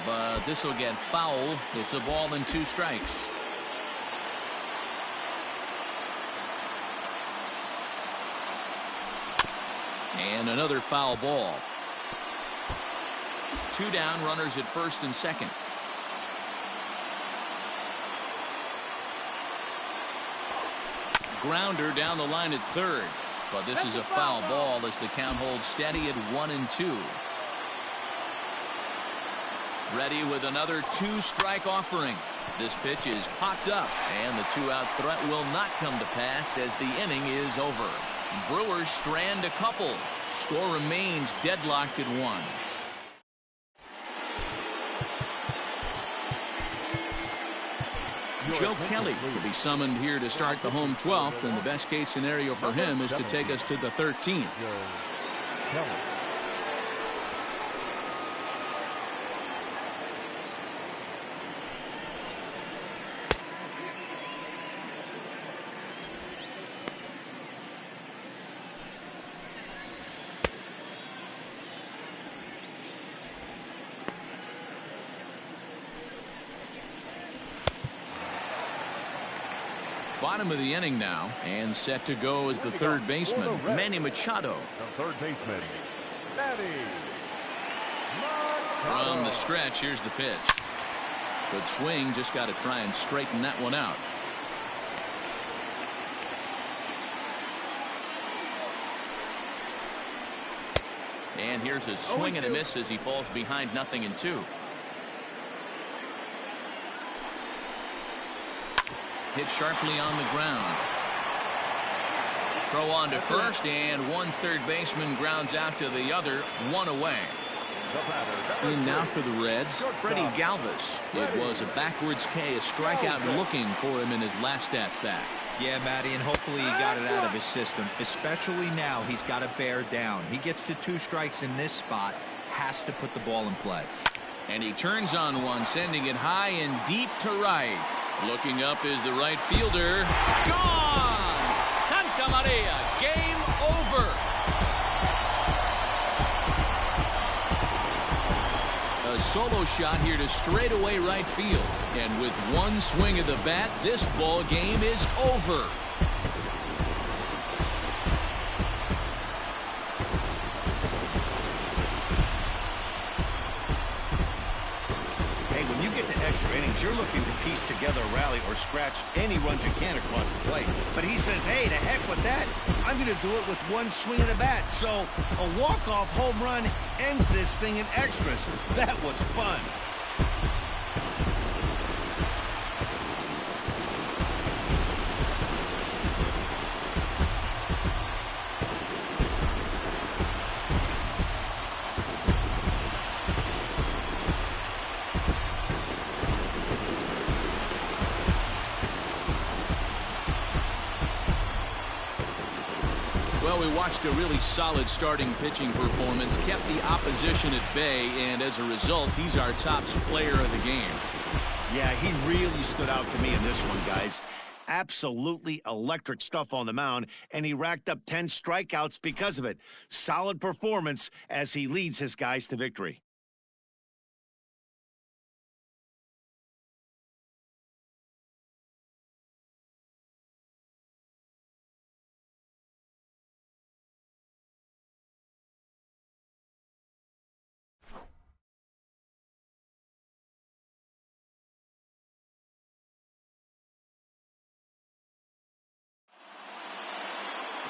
but this will get foul. It's a ball and 2 strikes. And another foul ball. 2 down, runners at first and second. Grounder down the line at third, but this is a foul ball as the count holds steady at 1-2. Ready with another 2-strike offering. This pitch is popped up, and the 2-out threat will not come to pass as the inning is over. Brewers strand a couple. Score remains deadlocked at 1. Joe Kelly will be summoned here to start the home 12th, and the best case scenario for him is to take us to the 13th. Bottom of the inning now, and set to go as the third baseman, Manny Machado. The third baseman, Manny Machado. From the stretch, here's the pitch. Good swing, just got to try and straighten that one out. And here's a swing and a miss as he falls behind 0-2. Hit sharply on the ground. Throw on to first, and one third baseman grounds out to the other, 1 away. In now for the Reds, Freddie Galvis. It was a backwards K, a strikeout looking for him in his last at-bat. Yeah, Matty, and hopefully he got it out of his system. Especially now, he's got to bear down. He gets the 2 strikes in this spot, has to put the ball in play. And he turns on one, sending it high and deep to right. Looking up is the right fielder. Gone! Santa Maria, game over. A solo shot here to straightaway right field. And with one swing of the bat, this ball game is over. You're looking to piece together a rally or scratch any runs you can across the plate. But he says, hey, to heck with that. I'm going to do it with one swing of the bat. So a walk-off home run ends this thing in extras. That was fun. Well, we watched a really solid starting pitching performance, kept the opposition at bay, and as a result, he's our top player of the game. Yeah, he really stood out to me in this one, guys. Absolutely electric stuff on the mound, and he racked up 10 strikeouts because of it. Solid performance as he leads his guys to victory.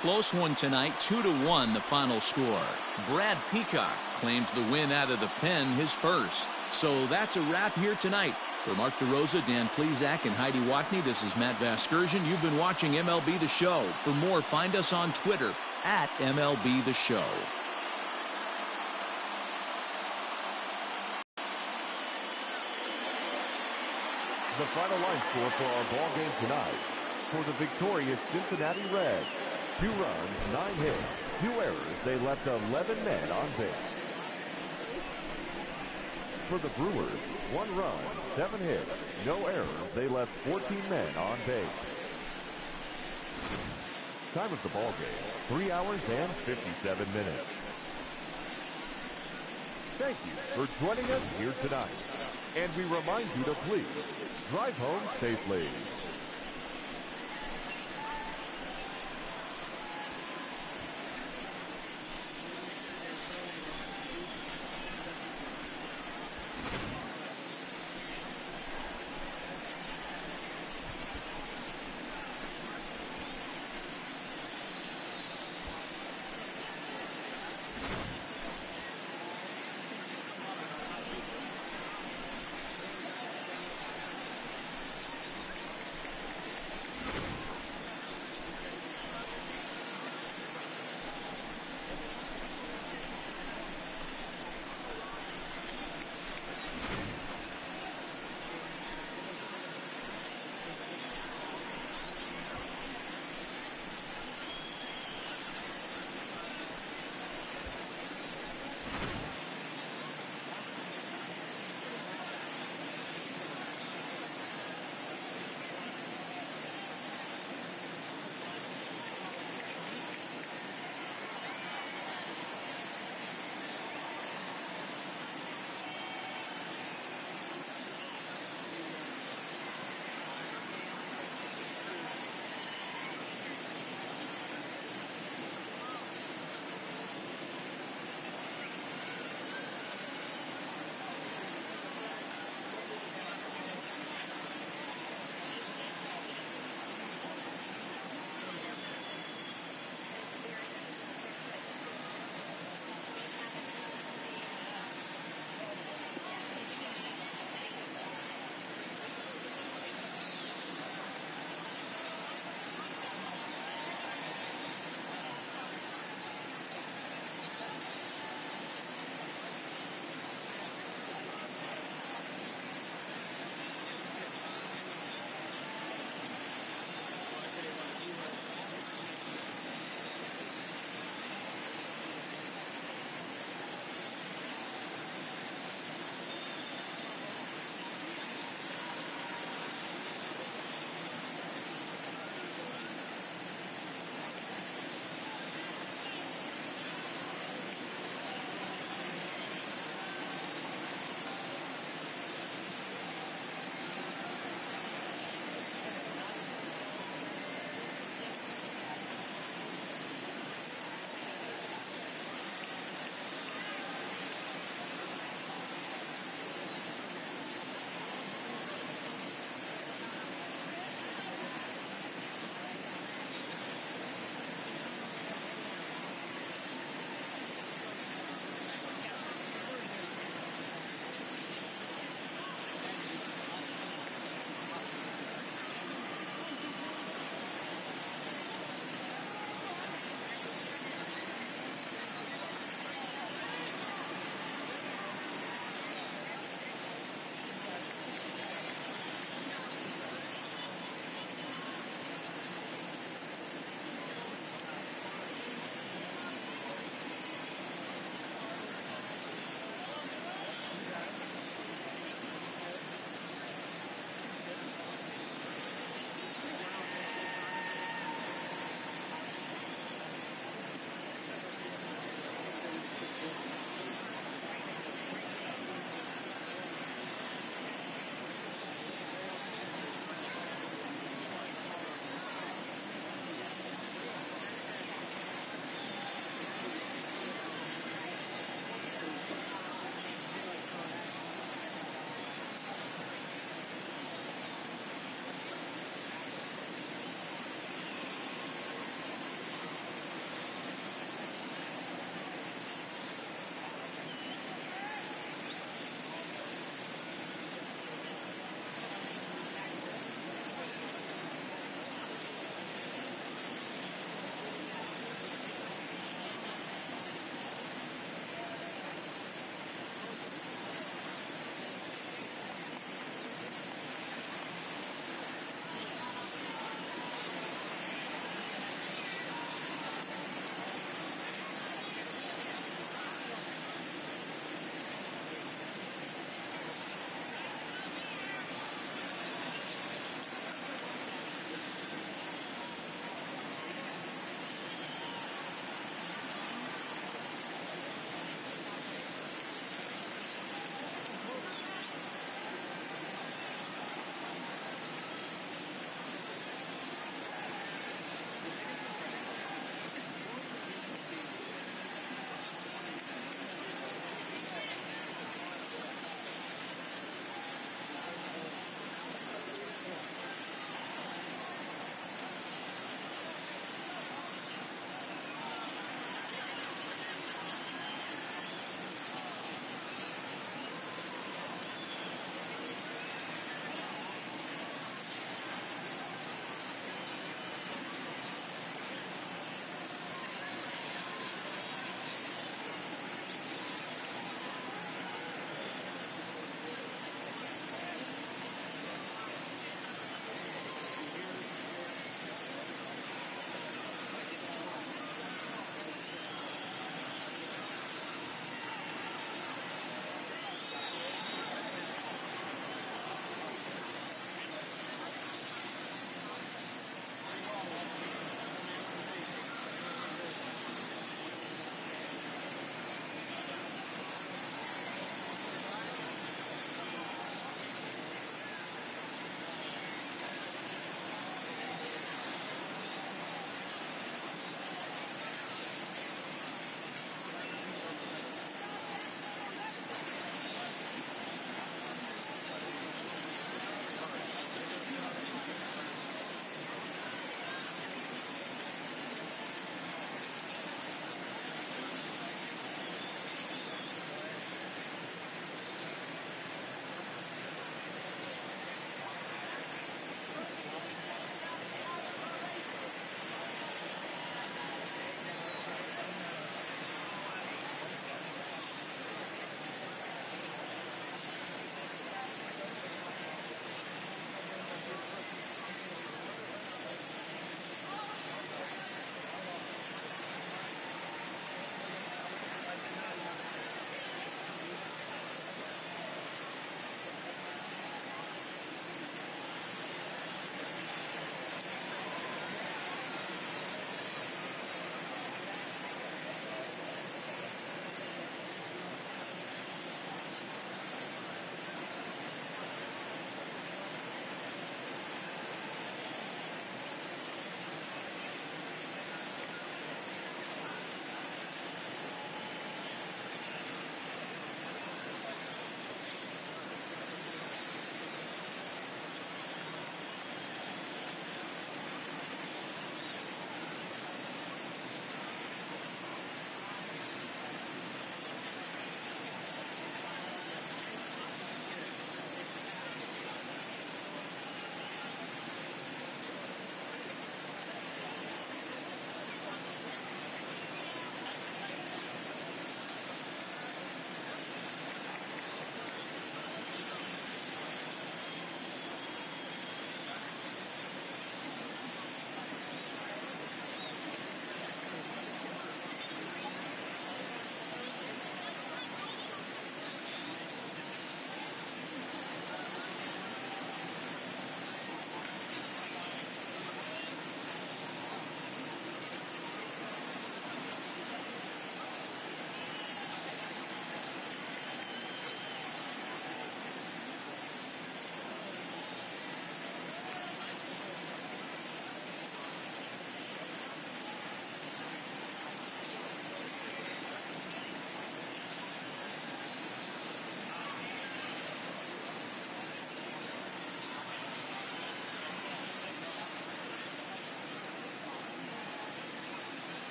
Close one tonight, 2-1 the final score. Brad Peacock claims the win out of the pen, his first. So that's a wrap here tonight. For Mark DeRosa, Dan Plesac, and Heidi Watney, this is Matt Vasgersian. You've been watching MLB The Show. For more, find us on Twitter at MLB The Show. The final line score for our ball game tonight. For the victorious Cincinnati Reds, 2 runs, 9 hits, 2 errors. They left 11 men on base. For the Brewers, 1 run, 7 hits, no errors. They left 14 men on base. Time of the ball game, 3 hours and 57 minutes. Thank you for joining us here tonight. And we remind you to please drive home safely.